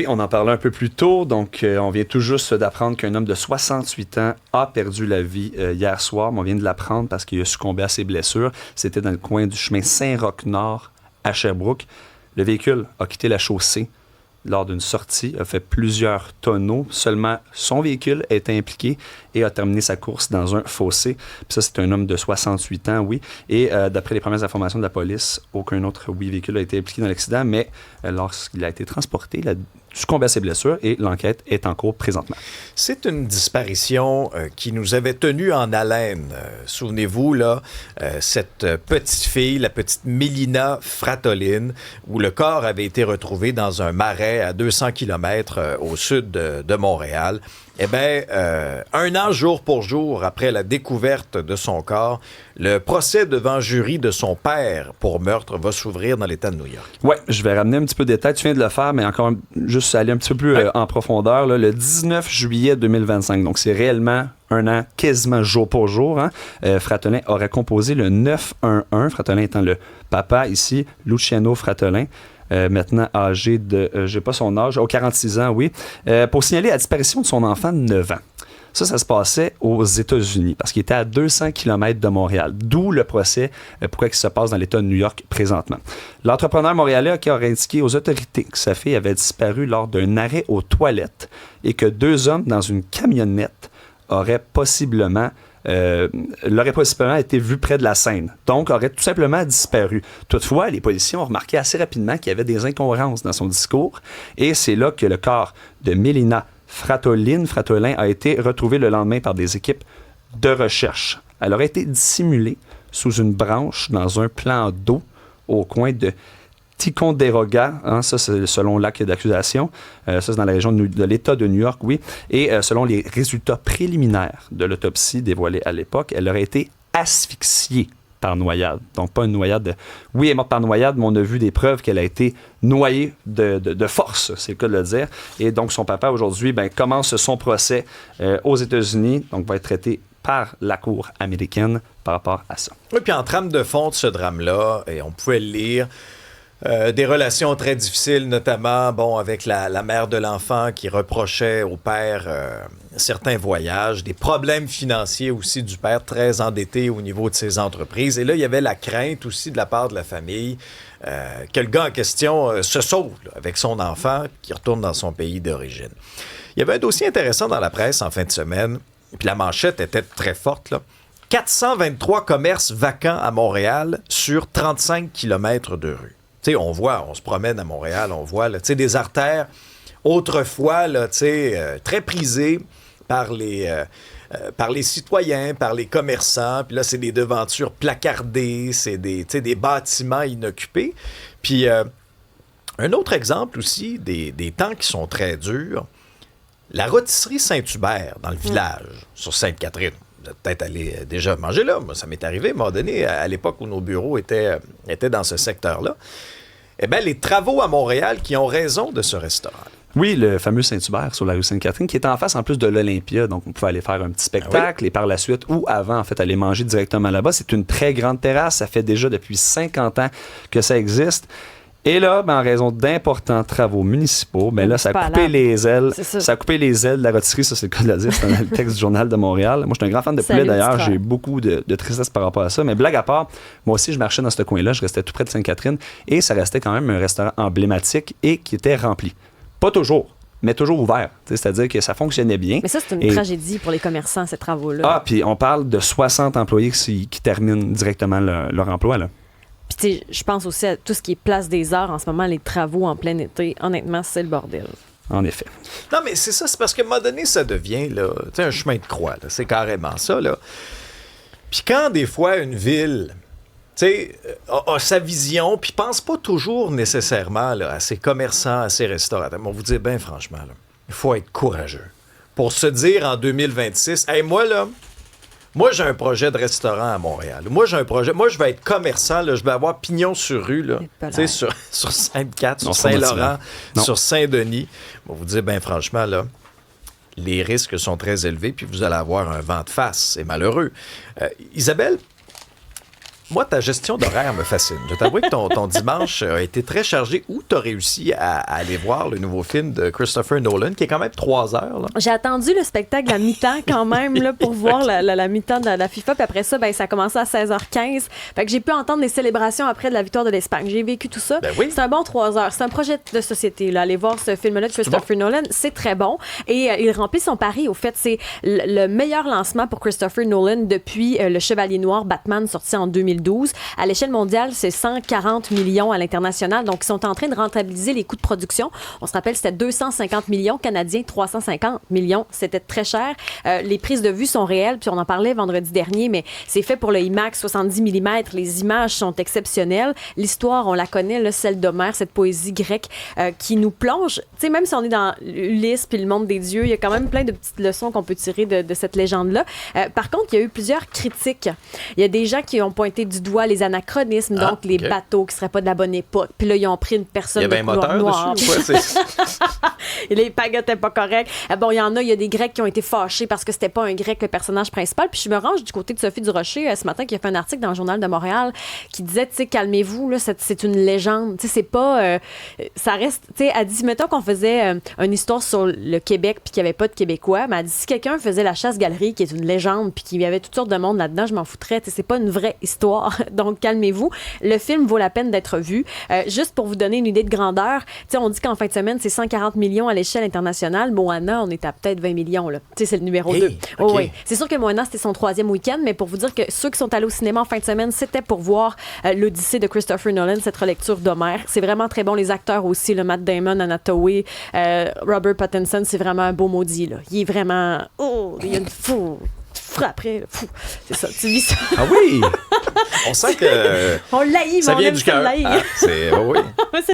Oui, on en parlait un peu plus tôt, donc on vient tout juste d'apprendre qu'un homme de 68 ans a perdu la vie hier soir, mais on vient de l'apprendre parce qu'il a succombé à ses blessures. C'était dans le coin du chemin Saint-Roch-Nord à Sherbrooke. Le véhicule a quitté la chaussée lors d'une sortie, a fait plusieurs tonneaux. Seulement son véhicule a été impliqué et a terminé sa course dans un fossé. Puis ça, c'est un homme de 68 ans, oui. Et d'après les premières informations de la police, aucun autre véhicule a été impliqué dans l'accident, mais lorsqu'il a été transporté, il a succombé à ses blessures et l'enquête est en cours présentement. C'est une disparition qui nous avait tenus en haleine. Souvenez-vous, là, cette petite fille, la petite Mélina Fratolin, où le corps avait été retrouvé dans un marais à 200 km au sud de Montréal. Eh bien, un an jour pour jour après la découverte de son corps, le procès devant jury de son père pour meurtre va s'ouvrir dans l'État de New York. Oui, je vais ramener un petit peu de détails. Tu viens de le faire, mais encore juste aller un petit peu plus en profondeur. Là, le 19 juillet 2025, donc c'est réellement un an quasiment jour pour jour. Hein. Fratolin aurait composé le 911, Fratolin étant le papa ici, Luciano Fratolin. Maintenant âgé de, j'ai pas son âge, 46 ans, oui, pour signaler la disparition de son enfant de 9 ans. Ça se passait aux États-Unis parce qu'il était à 200 km de Montréal, d'où le procès pourquoi il se passe dans l'État de New York présentement. L'entrepreneur montréalais qui aurait indiqué aux autorités que sa fille avait disparu lors d'un arrêt aux toilettes et que 2 hommes dans une camionnette l'aurait possiblement été vu près de la scène, donc aurait tout simplement disparu. Toutefois, les policiers ont remarqué assez rapidement qu'il y avait des incohérences dans son discours et c'est là que le corps de Mélina Fratolin a été retrouvé le lendemain par des équipes de recherche. Elle aurait été dissimulée sous une branche dans un plan d'eau au coin de Ticonderoga, hein, ça c'est selon l'acte d'accusation, ça c'est dans la région de l'État de New York, oui, et selon les résultats préliminaires de l'autopsie dévoilée à l'époque, elle aurait été asphyxiée par noyade. Donc pas une noyade, oui elle est morte par noyade, mais on a vu des preuves qu'elle a été noyée de force, c'est le cas de le dire, et donc son papa aujourd'hui commence son procès aux États-Unis, donc va être traité par la Cour américaine par rapport à ça. Oui, puis en trame de fond de ce drame-là, et on pouvait le lire, des relations très difficiles, notamment avec la mère de l'enfant qui reprochait au père certains voyages, des problèmes financiers aussi du père, très endetté au niveau de ses entreprises. Et là, il y avait la crainte aussi de la part de la famille que le gars en question se sauve là, avec son enfant qui retourne dans son pays d'origine. Il y avait un dossier intéressant dans la presse en fin de semaine, puis la manchette était très forte, là. 423 commerces vacants à Montréal sur 35 km de rue. Tu sais, on se promène à Montréal, on voit là, des artères autrefois là, très prisées par les citoyens, par les commerçants. Puis là, c'est des devantures placardées, c'est des bâtiments inoccupés. Puis un autre exemple aussi des temps qui sont très durs, la rôtisserie Saint-Hubert dans le village, sur Sainte-Catherine. Vous êtes peut-être allé déjà manger là. Moi, ça m'est arrivé à un moment donné, à l'époque où nos bureaux étaient dans ce secteur-là. Eh bien, les travaux à Montréal qui ont raison de ce restaurant. Oui, le fameux Saint-Hubert sur la rue Sainte-Catherine, qui est en face en plus de l'Olympia. Donc, on pouvait aller faire un petit spectacle et par la suite, ou avant, en fait, aller manger directement là-bas. C'est une très grande terrasse. Ça fait déjà depuis 50 ans que ça existe. Et là, en raison d'importants travaux municipaux, là, ça a coupé les ailes. Ça a coupé les ailes de la rôtisserie, ça, c'est le cas de le dire. C'est dans le texte du Journal de Montréal. Moi, je suis un grand fan de poulet, d'ailleurs. J'ai beaucoup de tristesse par rapport à ça. Mais blague à part, moi aussi, je marchais dans ce coin-là. Je restais tout près de Sainte-Catherine. Et ça restait quand même un restaurant emblématique et qui était rempli. Pas toujours, mais toujours ouvert. C'est-à-dire que ça fonctionnait bien. Mais ça, c'est une tragédie pour les commerçants, ces travaux-là. Ah, puis on parle de 60 employés qui terminent directement leur emploi, là. Puis, je pense aussi à tout ce qui est place des arts en ce moment, les travaux en plein été. Honnêtement, c'est le bordel. En effet. Non, mais c'est ça, c'est parce qu'à un moment donné, ça devient là, un chemin de croix. Là, c'est carrément ça. Là. Puis quand, des fois, une ville a sa vision, puis pense pas toujours nécessairement là, à ses commerçants, à ses restaurateurs. On vous dit, bien franchement, là, il faut être courageux pour se dire en 2026, « Hey, moi, j'ai un projet de restaurant à Montréal. Moi, je vais être commerçant. Là, je vais avoir pignon sur rue, là, sur Sainte-Catherine, sur Saint-Laurent, sur Saint-Denis. On va vous dire, bien franchement, là, les risques sont très élevés, puis vous allez avoir un vent de face. C'est malheureux. Isabelle, Moi, ta gestion d'horaire me fascine. Je t'avoue que ton dimanche a été très chargé. Où tu as réussi à aller voir le nouveau film de Christopher Nolan, qui est quand même 3 heures? Là? J'ai attendu le spectacle à mi-temps quand même là, pour voir la mi-temps de la FIFA. Puis après ça, ben, ça a commencé à 16h15. Fait que j'ai pu entendre les célébrations après de la victoire de l'Espagne. J'ai vécu tout ça. Ben oui. C'est un bon 3 heures. C'est un projet de société. Là. Aller voir ce film-là de Christopher Nolan, c'est très bon. Et il remplit son pari. Au fait, c'est le meilleur lancement pour Christopher Nolan depuis Le Chevalier Noir Batman, sorti en 2012. À l'échelle mondiale, c'est 140 millions à l'international. Donc, ils sont en train de rentabiliser les coûts de production. On se rappelle, c'était 250 millions canadiens, 350 millions. C'était très cher. Les prises de vue sont réelles, puis on en parlait vendredi dernier, mais c'est fait pour le IMAX 70 mm. Les images sont exceptionnelles. L'histoire, on la connaît, là, celle d'Homère, cette poésie grecque qui nous plonge. Tu sais, même si on est dans Ulysse puis le monde des dieux, il y a quand même plein de petites leçons qu'on peut tirer de cette légende-là. Par contre, il y a eu plusieurs critiques. Il y a des gens qui ont pointé du doigt les anachronismes, donc les bateaux qui seraient pas de la bonne époque. Puis là, ils ont pris une personne de couleur noire. Et les pagues étaient pas corrects. Bon, il y a des Grecs qui ont été fâchés parce que c'était pas un Grec le personnage principal. Puis je me range du côté de Sophie Durocher ce matin qui a fait un article dans le Journal de Montréal qui disait, tu sais, calmez-vous, là, c'est une légende. Tu sais, c'est pas... ça reste... Tu sais, elle dit, mettons qu'on faisait une histoire sur le Québec puis qu'il y avait pas de Québécois, mais elle dit, si quelqu'un faisait la chasse-galerie qui est une légende puis qu'il y avait toutes sortes de monde là-dedans, je m'en foutrais. Tu sais, c'est pas une vraie histoire. Donc, calmez-vous. Le film vaut la peine d'être vu. Juste pour vous donner une idée de grandeur, tu sais, on dit qu'en fin de semaine, c'est 140 millions à l'échelle internationale. Moana, on est à peut-être 20 millions, là. Tu sais, c'est le numéro 2. Oh, oui. C'est sûr que Moana, c'était son 3e week-end, mais pour vous dire que ceux qui sont allés au cinéma en fin de semaine, c'était pour voir l'Odyssée de Christopher Nolan, cette relecture d'Homère. C'est vraiment très bon. Les acteurs aussi, le Matt Damon, Anna Thaoué, Robert Pattinson, c'est vraiment un beau maudit, là. Il est vraiment... Oh, il y a une fou. Après, fou. C'est ça, tu vis ça. Ah oui! On sent que... on l'haït, ça mais on vient aime du cœur. ça l'haïr. Ah, c'est... Oh oui.